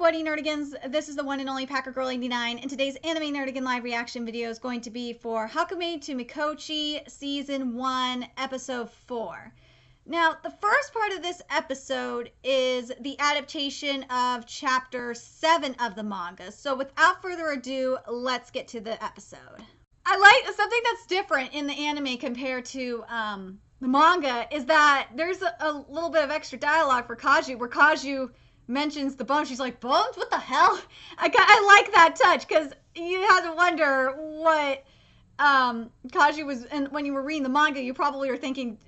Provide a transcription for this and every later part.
Buddy Nerdigans? This is the one and only Packer Girl 89, and today's Anime Nerdigan live reaction video is going to be for Hakumei to Mikochi Season 1, Episode 4. Now, the first part of this episode is the adaptation of Chapter 7 of the manga, so without further ado, let's get to the episode. I like something that's different in the anime compared to the manga is that there's a little bit of extra dialogue for Kaju, where Kaju mentions the bones. She's like, bones? What the hell? I like that touch, because you had to wonder what Kaju was, and when you were reading the manga, you probably were thinking,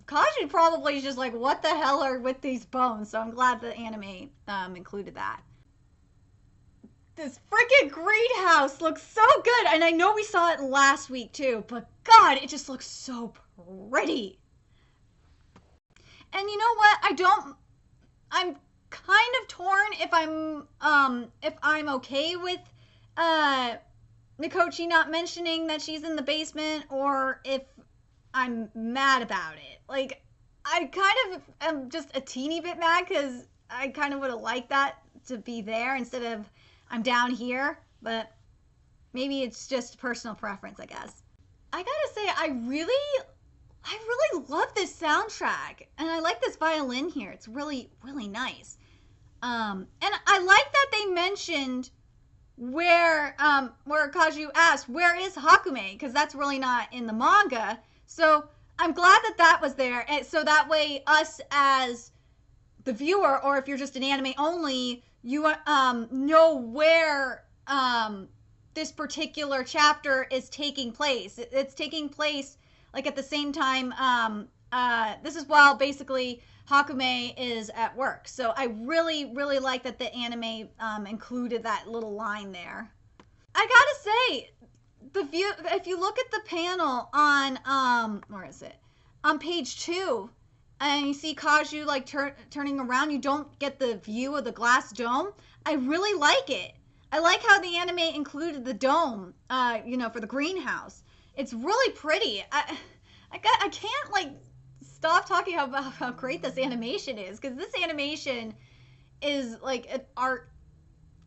Kaju probably is just like, what the hell are with these bones? So I'm glad the anime included that. This freaking greenhouse looks so good, and I know we saw it last week too, but God, it just looks so pretty. And you know what? I'm kind of torn if I'm okay with Mikochi not mentioning that she's in the basement, or if I'm mad about it. Like, I kind of am just a teeny bit mad because I kind of would have liked that to be there instead of I'm down here, but maybe it's just personal preference, I guess. I gotta say, I really love this soundtrack, and I like this violin here. It's really, really nice. And I like that they mentioned where Kaju asked, where is Hakumei? Because that's really not in the manga. So I'm glad that that was there. And so that way us as the viewer, or if you're just an anime only, you know where this particular chapter is taking place. It's taking place like at the same time. This is while basically Hakumei is at work. So I really, really like that the anime included that little line there. I gotta say, the view, if you look at the panel on where is it? On page 2, and you see Kaju like turning around, you don't get the view of the glass dome. I really like it. I like how the anime included the dome, you know, for the greenhouse. It's really pretty. I can't like stop talking about how great this animation is, because this animation is like an art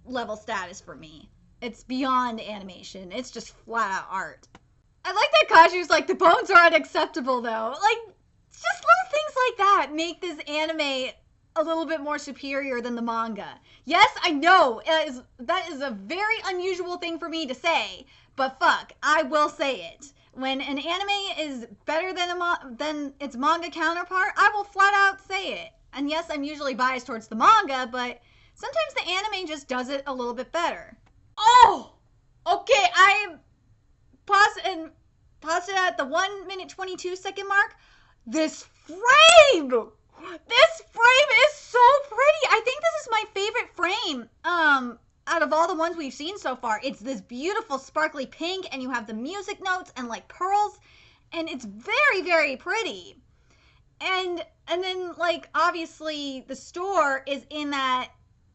level status for me. It's beyond animation. It's just flat out art. I like that Kaju's like, the bones are unacceptable though. Like, just little things like that make this anime a little bit more superior than the manga. Yes, I know, that is a very unusual thing for me to say, but fuck, I will say it. When an anime is better than its manga counterpart, I will flat out say it. And yes, I'm usually biased towards the manga, but sometimes the anime just does it a little bit better. Oh! Okay, I paused it at the 1 minute 22 second mark. This frame! This frame is so pretty! I think this is my favorite frame out of all the ones we've seen so far. It's this beautiful sparkly pink, and you have the music notes and like pearls, and it's very, very pretty. And then like obviously the store is in that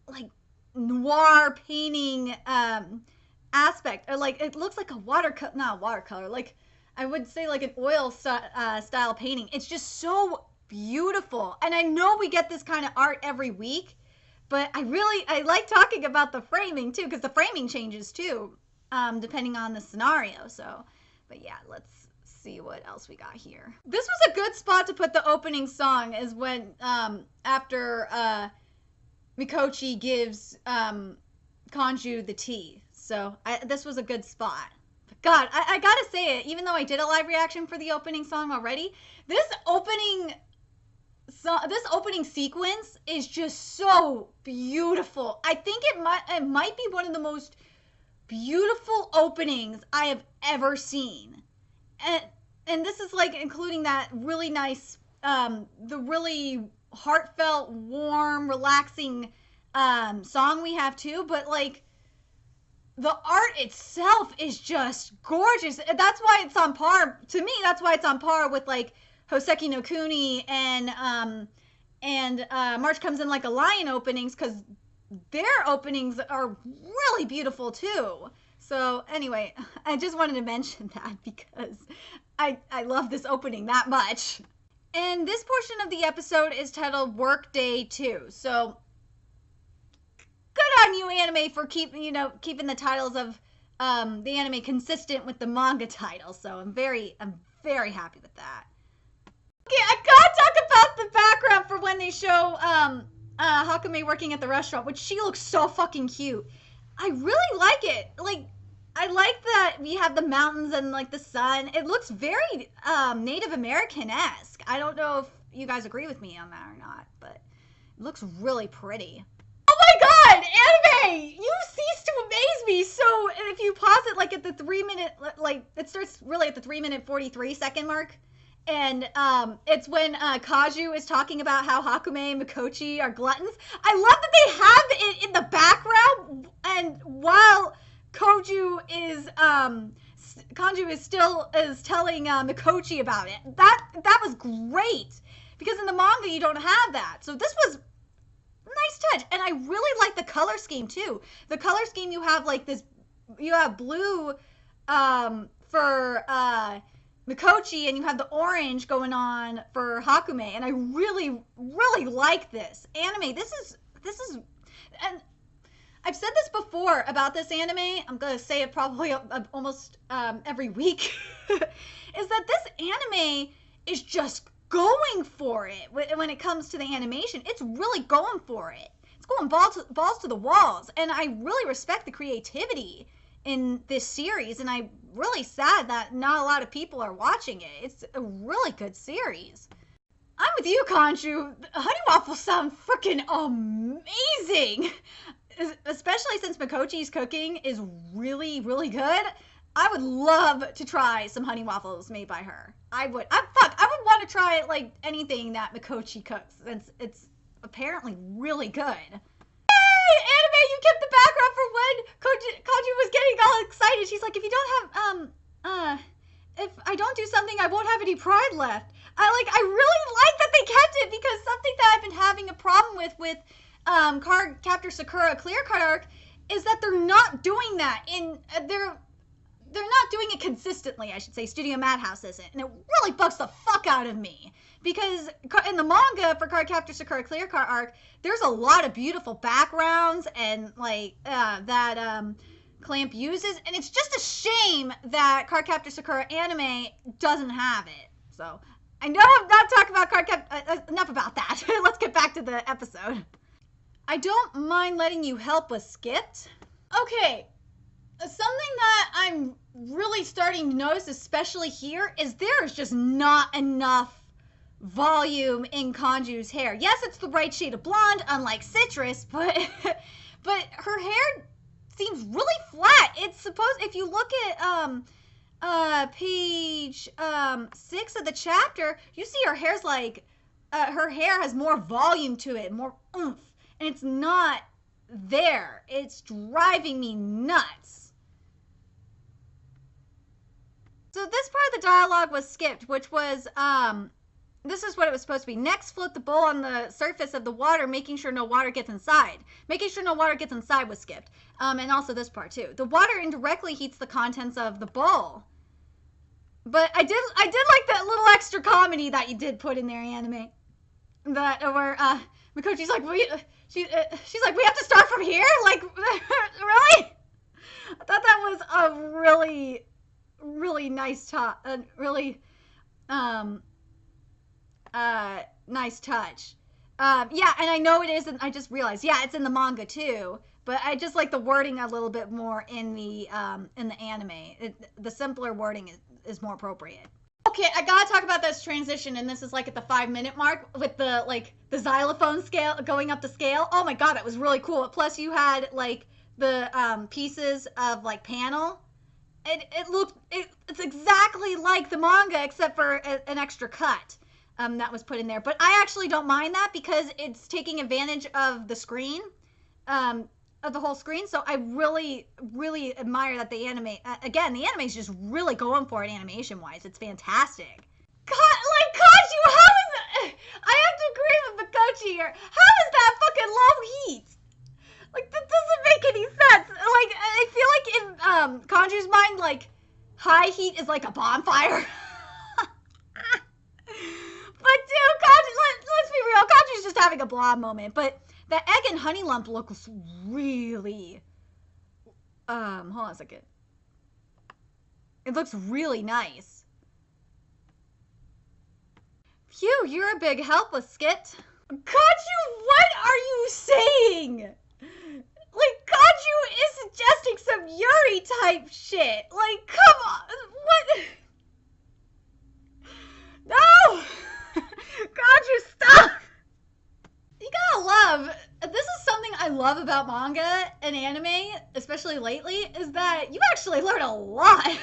like noir painting aspect, or like it looks like a not watercolor, like I would say like an oil style painting. It's just so beautiful, and I know we get this kind of art every week, but I like talking about the framing too, because the framing changes too depending on the scenario. So, but yeah, let's see what else we got here. This was a good spot to put the opening song, is when after Mikochi gives Kanju the tea. So this was a good spot. But God, I gotta say it, even though I did a live reaction for the opening song already, this opening sequence is just so beautiful. I think it might be one of the most beautiful openings I have ever seen. And this is like including that really nice, the really heartfelt, warm, relaxing song we have too, but like the art itself is just gorgeous. That's why it's on par, to me, that's why it's on par with like Hoseki no Kuni and March Comes in Like a Lion openings, because their openings are really beautiful too. So anyway, I just wanted to mention that because I love this opening that much. And this portion of the episode is titled Work Day 2. So on you, anime, for keeping the titles of the anime consistent with the manga title. So I'm very happy with that. Okay, I gotta talk about the background for when they show Hakumei working at the restaurant, which she looks so fucking cute. I really like it. Like, I like that we have the mountains and like the sun. It looks very Native American-esque. I don't know if you guys agree with me on that or not, but it looks really pretty. Oh my god, anime! You cease to amaze me. So if you pause it like at the 3-minute, like it starts really at the 3-minute 43-second mark. And it's when Kaju is talking about how Hakumei and Mikochi are gluttons. I love that they have it in the background, and while Kaju is still telling Mikochi about it. That was great, because in the manga you don't have that. So this was a nice touch, and I really like the color scheme too. The color scheme, you have like this, you have blue for Mikochi, and you have the orange going on for Hakumei, and I really like this anime. This is, and I've said this before about this anime. I'm gonna say it probably almost every week. Is that this anime is just going for it when it comes to the animation. It's really going for it. It's going balls to the walls, and I really respect the creativity in this series, and I'm really sad that not a lot of people are watching it. It's a really good series. I'm with you, Kanju. Honey waffles sound freaking amazing, especially since Mikochi's cooking is really good. I would love to try some honey waffles made by her. I would want to try like anything that Mikochi cooks, since it's apparently really good. Anime, you kept the background for when Kaju was getting all excited. She's like, if you don't have, if I don't do something, I won't have any pride left. I really like that they kept it, because something that I've been having a problem with Card Captor Sakura Clear Card Arc is that they're not doing that they're not doing it consistently, I should say. Studio Madhouse isn't, and it really bugs the fuck out of me. Because in the manga for Card Captor Sakura Clear Card Arc, there's a lot of beautiful backgrounds and like that Clamp uses, and it's just a shame that Card Captor Sakura anime doesn't have it. So I know I'm not talking about Card Captor. Enough about that. Let's get back to the episode. I don't mind letting you help with skipped. Okay, something that I'm really starting to notice, especially here, is there's just not enough volume in Kanju's hair. Yes, it's the right shade of blonde, unlike Citrus, but her hair seems really flat. It's supposed, if you look at page 6 of the chapter, you see her hair's like her hair has more volume to it, more oomph, and it's not there. It's driving me nuts. So this part of the dialogue was skipped, which was this is what it was supposed to be. Next, float the bowl on the surface of the water, making sure no water gets inside. Making sure no water gets inside was skipped. And also this part too. The water indirectly heats the contents of the bowl. But I did like that little extra comedy that you did put in there, anime. That where Mikochi's like, she's like, we have to start from here? Like, really? I thought that was a really nice nice touch. Yeah, and I know it isn't, I just realized, yeah, it's in the manga too, but I just like the wording a little bit more in the anime. The simpler wording is more appropriate. Okay, I gotta talk about this transition, and this is like at the 5-minute mark with the xylophone scale going up the scale. Oh my god, that was really cool. Plus you had like the pieces of like panel. It's exactly like the manga, except for an extra cut that was put in there. But I actually don't mind that, because it's taking advantage of the screen, of the whole screen. So I really admire that the anime, again, the anime is just really going for it animation-wise. It's fantastic. Like, Kaiju, how is that? I have to agree with Mikochi here. How is that fucking low heat? Like, that doesn't make any sense. Like, I feel like in Kanju's mind, like, high heat is like a bonfire. But dude, Kanju, let's be real. Kanju's just having a blah moment. But The egg and honey lump looks really, hold on a second. It looks really nice. Phew, you're a big help with Skit. Kanju, what are you saying? Like, Kanju is suggesting some Yuri type shit. Like, come on. What? No! Kanju, stop! You gotta love, this is something I love about manga and anime, especially lately, is that you actually learn a lot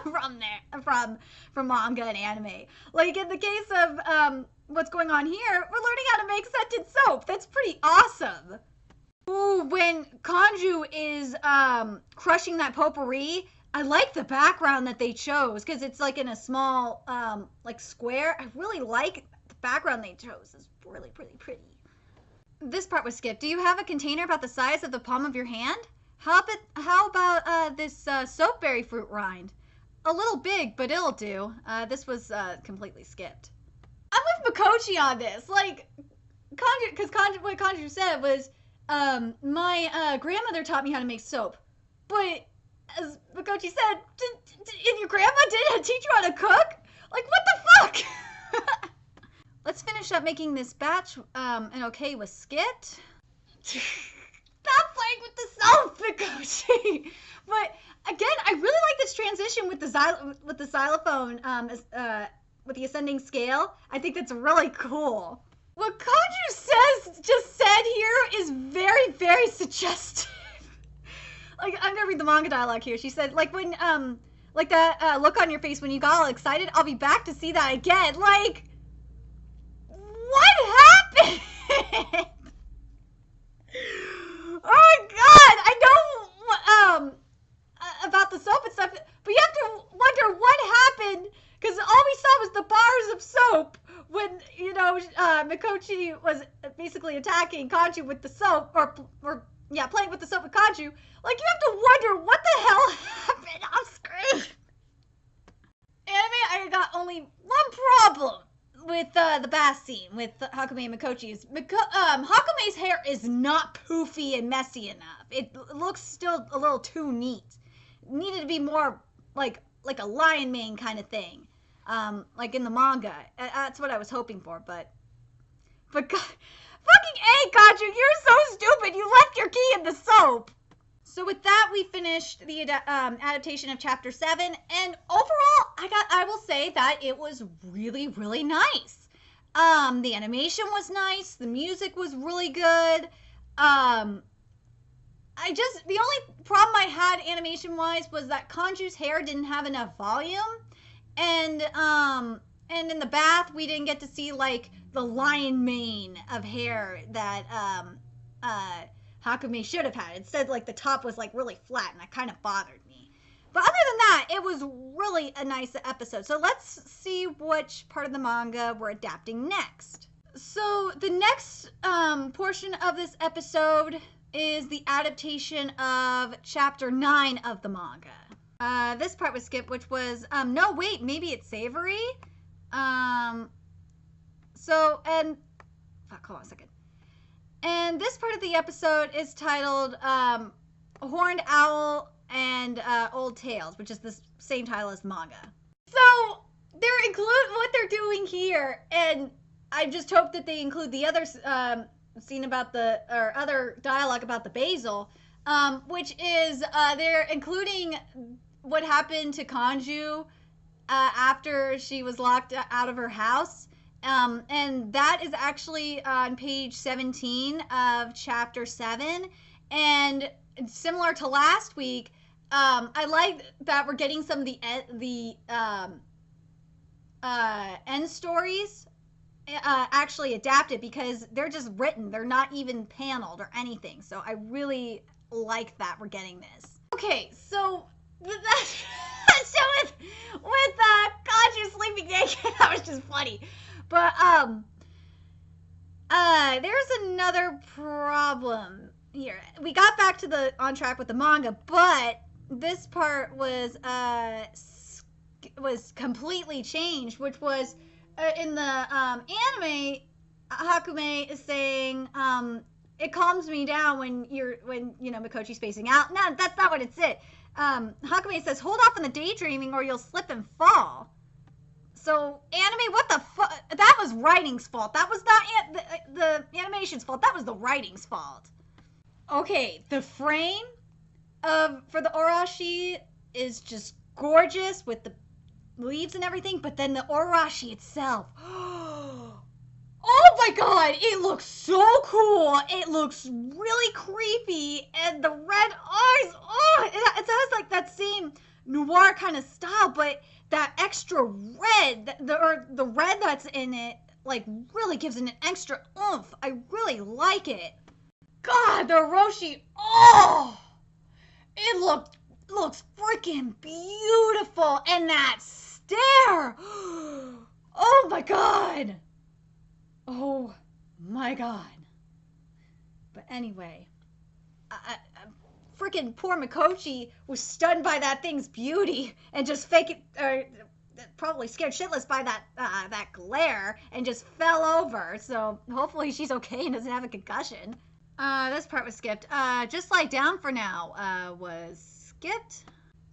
from manga and anime. Like in the case of what's going on here, we're learning how to make scented soap. That's pretty awesome. Ooh, when Kanju is crushing that potpourri, I like the background that they chose because it's like in a small like square. I really like the background they chose. It's really pretty. This part was skipped. Do you have a container about the size of the palm of your hand? How about this soapberry fruit rind? A little big, but it'll do. This was completely skipped. I'm with Mikochi on this. Like, Kanju, because what Kanju said was, my grandmother taught me how to make soap. But, as Mikochi said, and your grandma didn't teach you how to cook? Like, what the fuck? Let's finish up making this batch, and okay with Skit. Stop playing with the soap, Mikochi! But, again, I really like this transition with the xylophone, with the ascending scale. I think that's really cool. What Kanju just said here is very suggestive. Like, I'm gonna read the manga dialogue here. She said, like, when, like that look on your face when you got all excited, I'll be back to see that again. Like, what happened? Oh my god, I know, about the soap and stuff, but you have to wonder what happened, because all we saw was the bars of soap when, you know, Mikochi was basically attacking Kanju with the soap, or yeah, playing with the soap with Kanju. Like, you have to wonder what the hell happened off screen. Anime, I got only one problem with the bath scene with Hakumei and Mikochi's. Hakumei's hair is not poofy and messy enough. It looks still a little too neat. It needed to be more like a lion mane kind of thing, like in the manga. That's what I was hoping for, but God, fucking A, Kanju, you're so stupid. You left your key in the soap. So with that, we finished the adaptation of Chapter 7, and overall, I will say that it was really nice. The animation was nice, the music was really good. The only problem I had animation-wise was that Kanju's hair didn't have enough volume, and in the bath, we didn't get to see, like, the lion mane of hair that, Hakumei should have had. Instead, like, the top was, like, really flat, and that kind of bothered me. But other than that, it was really a nice episode. So let's see which part of the manga we're adapting next. So the next portion of this episode is the adaptation of Chapter 9 of the manga. This part was skipped, which was, no, wait, maybe it's Savory? Fuck, hold on a second. And this part of the episode is titled Horned Owl and Old Tales, which is the same title as the manga. So they're what they're doing here, and I just hope that they include the other scene about other dialogue about the basil, which is they're including what happened to Kanju after she was locked out of her house. And that is actually on page 17 of Chapter 7. And similar to last week, I like that we're getting some of the end stories actually adapted, because they're just written. They're not even paneled or anything. So I really like that we're getting this. Okay, so with Kanju sleeping naked, that was just funny. But, there's another problem here. We got back to on track with the manga, but this part was completely changed, which was, in the, anime, Hakumei is saying, it calms me down when Mikochi's spacing out. No, that's not what it said. Hakumei says, hold off on the daydreaming or you'll slip and fall. So, anime, what the fuck? That was writing's fault. That was not the animation's fault. That was the writing's fault. Okay, the frame for the Orochi is just gorgeous with the leaves and everything, but then the Orochi itself. Oh my god, it looks so cool. It looks really creepy, and the red eyes, it has like that same noir kind of style, but that extra red, the red that's in it, like really gives it an extra oomph. I really like it. God, the Orochi, it looks freaking beautiful, and that stare. Oh my god. Oh my god. But anyway, freaking poor Mikochi was stunned by that thing's beauty and just probably scared shitless by that glare and just fell over. So hopefully she's okay and doesn't have a concussion. This part was skipped. Just lie down for now was skipped.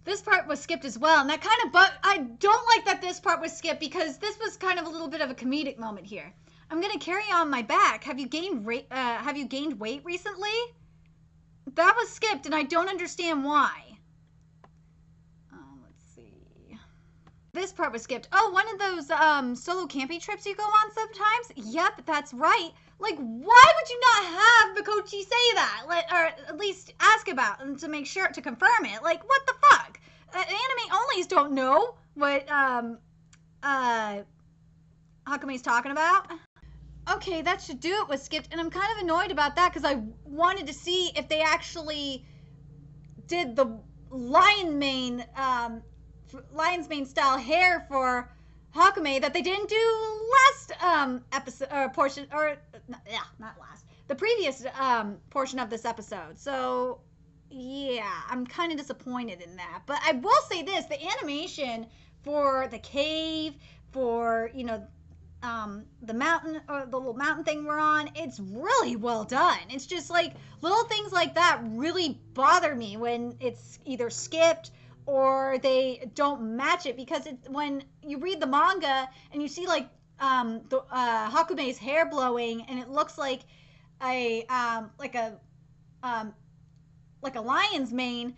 This part was skipped as well, and that kind of I don't like that this part was skipped because this was kind of a little bit of a comedic moment here. I'm gonna carry on my back. Have you gained weight recently? That was skipped, and I don't understand why. Let's see. This part was skipped. Oh, one of those solo camping trips you go on sometimes? Yep, that's right. Like, why would you not have Mikochi say that? Or at least ask about and to make sure to confirm it. Like, what the fuck? Anime onlys don't know what Hakumei's talking about. Okay, that should do it was skipped, and I'm kind of annoyed about that because I wanted to see if they actually did the lion's mane style hair for Hakumei that they didn't do last episode or portion, or yeah, not last, the previous portion of this episode. So yeah, I'm kind of disappointed in that. But I will say this: the animation for the cave, for the mountain or the little mountain thing we're on, it's really well done. It's just like little things like that really bother me when it's either skipped or they don't match it, because when you read the manga and you see like Hakumei's hair blowing and it looks like a lion's mane,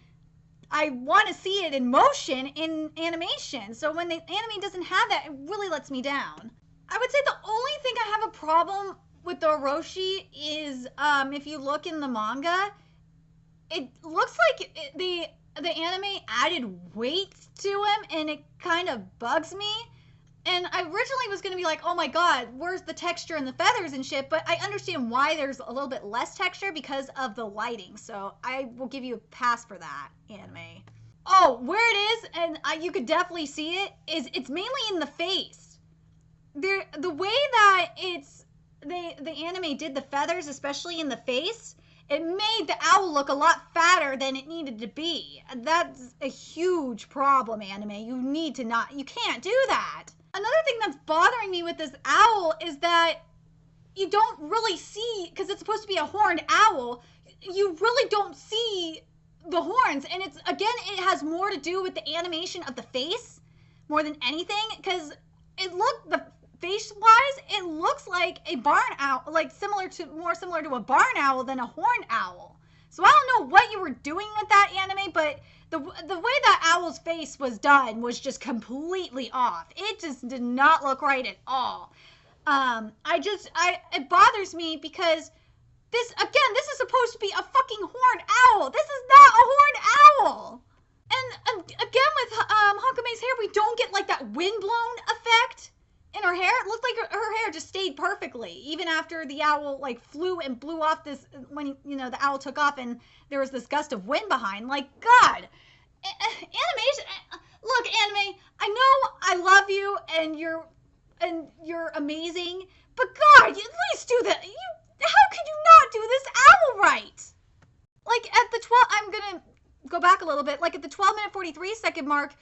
I want to see it in motion in animation. So when the anime doesn't have that, it really lets me down. I would say the only thing I have a problem with the Orochi is if you look in the manga, it looks like the anime added weight to him, and it kind of bugs me. And I originally was going to be like, oh my god, where's the texture and the feathers and shit? But I understand why there's a little bit less texture because of the lighting. So I will give you a pass for that, anime. Oh, where it is, and you could definitely see it, is it's mainly in the face. The way that the anime did the feathers, especially in the face, it made the owl look a lot fatter than it needed to be. That's a huge problem, anime. You can't do that. Another thing that's bothering me with this owl is that you don't really see, because it's supposed to be a horned owl, you really don't see the horns. And it has more to do with the animation of the face more than anything, because face-wise, it looks like a barn owl, like more similar to a barn owl than a horned owl. So I don't know what you were doing with that anime, but the way that owl's face was done was just completely off. It just did not look right at all. It bothers me because this is supposed to be a fucking horned owl. This is not a horned owl. And again, with Hakumei's hair, we don't get like that windblown effect in her hair. It looked like her hair just stayed perfectly, even after the owl like flew and blew off this, when the owl took off and there was this gust of wind behind. Like, god, animation. Look, anime, I know I love you and you're amazing, but god, you at least do that. How could you not do this owl right? Like at the 12, I'm gonna go back a little bit, like at the 12-minute 43-second mark,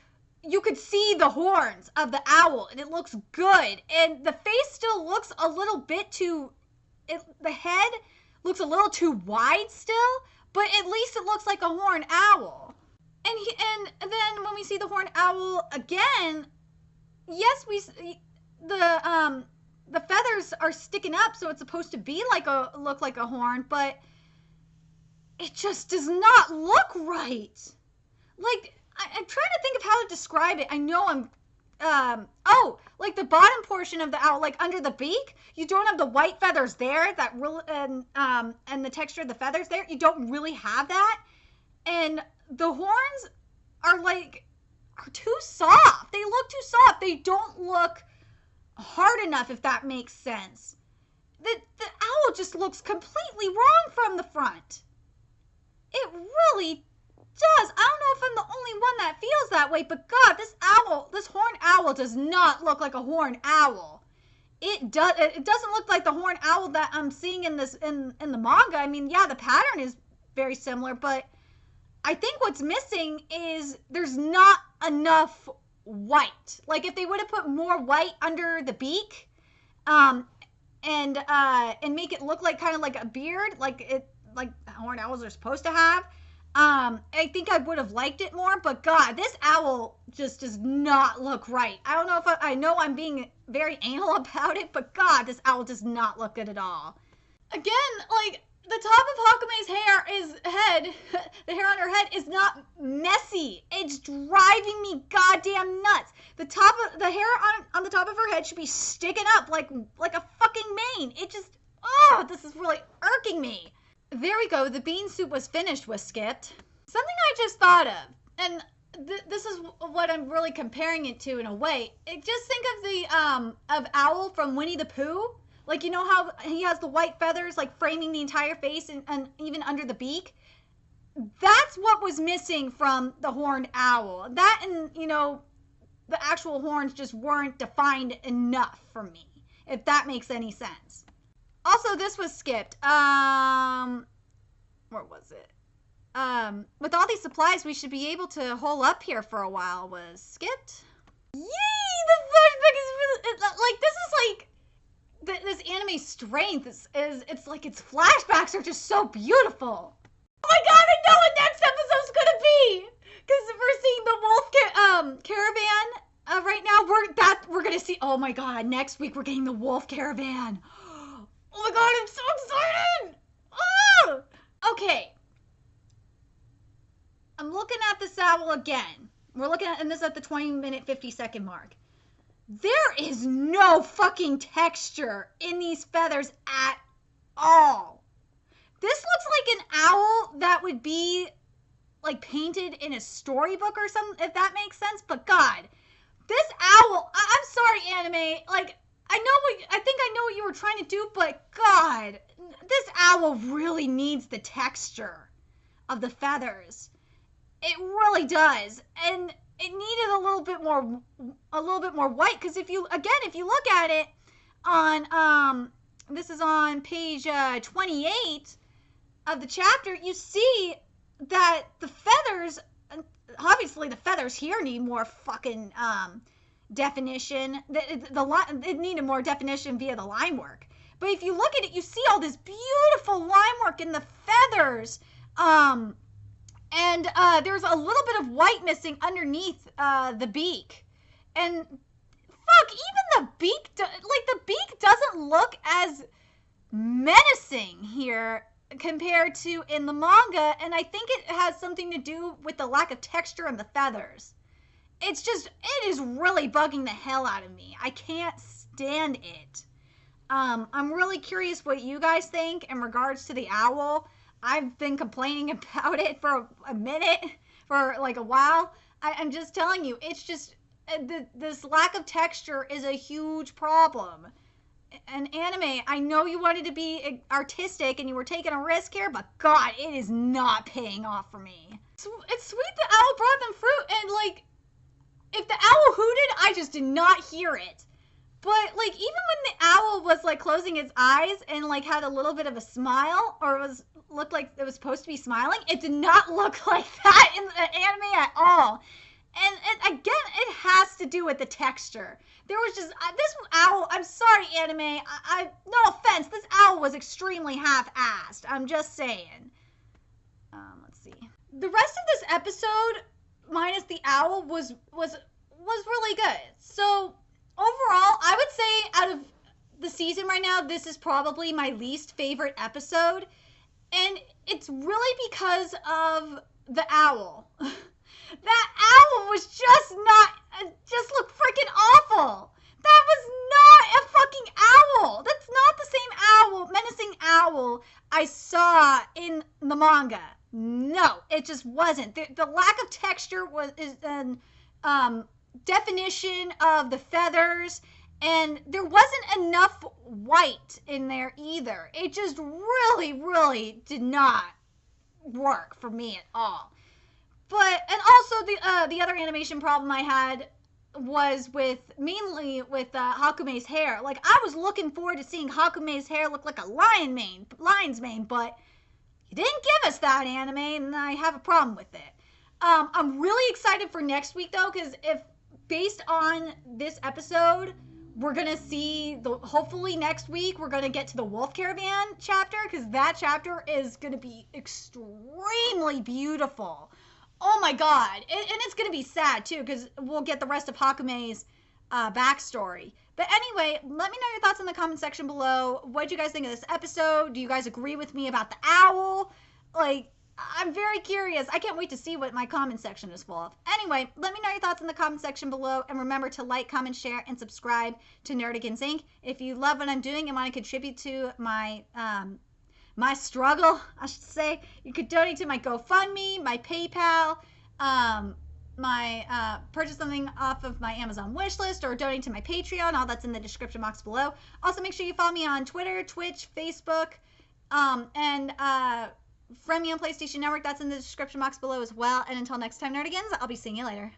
you could see the horns of the owl, and it looks good. And the face still looks a little bit the head looks a little too wide still, but at least it looks like a horned owl. And then when we see the horned owl again, yes, the feathers are sticking up, so it's supposed to be look like a horn, but it just does not look right. Like, I'm trying to think of how to describe it. I know like the bottom portion of the owl, like under the beak, you don't have the white feathers there, and the texture of the feathers there, you don't really have that. And the horns are too soft. They look too soft. They don't look hard enough, if that makes sense. The owl just looks completely wrong from the front. It really does. I don't know if I'm the only one that feels that way, but God, this horned owl does not look like a horned owl. It doesn't look like the horned owl that I'm seeing in the manga. I mean, yeah, the pattern is very similar, but I think what's missing is there's not enough white. Like, if they would have put more white under the beak, and make it look like kind of like a beard, like horned owls are supposed to have, I think I would have liked it more. But God, this owl just does not look right. I don't know if I know I'm being very anal about it, but God, this owl does not look good at all. Again, like, the top of Hakumei's the hair on her head is not messy. It's driving me goddamn nuts. The hair on the top of her head should be sticking up like a fucking mane. This is really irking me. There we go. The bean soup was finished was skipped. Something I just thought of, and this is what I'm really comparing it to in a way. Just think of of Owl from Winnie the Pooh. Like, you know how he has the white feathers, like, framing the entire face and even under the beak? That's what was missing from the horned owl. That and, the actual horns just weren't defined enough for me, if that makes any sense. Also, this was skipped. Where was it? With all these supplies, we should be able to hole up here for a while was skipped. Yay! The flashback is really, this is like, this anime's strength it's like its flashbacks are just so beautiful. Oh my God, I know what next episode's gonna be, because we're seeing the wolf caravan right now. We're gonna see. Oh my God, next week we're getting the wolf caravan. Oh my God, I'm so excited. Oh! Okay, I'm looking at this owl again. We're looking at, and this is at the 20-minute 50-second mark. There is no fucking texture in these feathers at all. This looks like an owl that would be like painted in a storybook or something, if that makes sense. But God, this owl, I'm sorry, anime. Like, I think I know what you were trying to do, but God, this owl really needs the texture of the feathers. It really does. And it needed a little bit more white, because if you look at it on this is on page 28 of the chapter, you see that the feathers, obviously the feathers here need more fucking definition. It needed more definition via the line work. But if you look at it, you see all this beautiful line work in the feathers. And there's a little bit of white missing underneath the beak. And fuck, even the beak doesn't look as menacing here compared to in the manga. And I think it has something to do with the lack of texture in the feathers. It is really bugging the hell out of me. I can't stand it. I'm really curious what you guys think in regards to the owl. I've been complaining about it for a minute, for like a while. I'm just telling you, it's just, this lack of texture is a huge problem. And anime, I know you wanted to be artistic and you were taking a risk here, but God, it is not paying off for me. It's sweet the owl brought them fruit, and like, if the owl hooted, I just did not hear it. But like, even when the owl was like closing its eyes and like had a little bit of a smile, or looked like it was supposed to be smiling, it did not look like that in the anime at all. And again, it has to do with the texture. There was just this owl. I'm sorry, anime. No offense. This owl was extremely half-assed. I'm just saying. Let's see. The rest of this episode, minus the owl, was really good. So overall, I would say out of the season right now, this is probably my least favorite episode, and it's really because of the owl. That owl was just looked freaking awful. That was not a fucking owl. That's not the same owl, menacing owl I saw in the manga. No, it just wasn't. The lack of texture is an definition of the feathers, and there wasn't enough white in there either. It just really, really did not work for me at all. And also the other animation problem I had was mainly with Hakumei's hair. Like, I was looking forward to seeing Hakumei's hair look like a lion's mane, but you didn't give us that, anime, and I have a problem with it. I'm really excited for next week, though, because if based on this episode, we're gonna see hopefully next week we're gonna get to the Wolf Caravan chapter, because that chapter is gonna be extremely beautiful. Oh my god. And it's going to be sad too, because we'll get the rest of Hakumei's backstory. But anyway, let me know your thoughts in the comment section below. What did you guys think of this episode? Do you guys agree with me about the owl? Like, I'm very curious. I can't wait to see what my comment section is full of. Anyway, let me know your thoughts in the comment section below. And remember to like, comment, share, and subscribe to Nerdigans Inc. If you love what I'm doing and want to contribute to my struggle, I should say, you could donate to my GoFundMe, my PayPal, purchase something off of my Amazon wish list, or donate to my Patreon. All that's in the description box below. Also, make sure you follow me on Twitter, Twitch, Facebook, and friend me on PlayStation Network. That's in the description box below as well. And until next time, Nerdigans, I'll be seeing you later.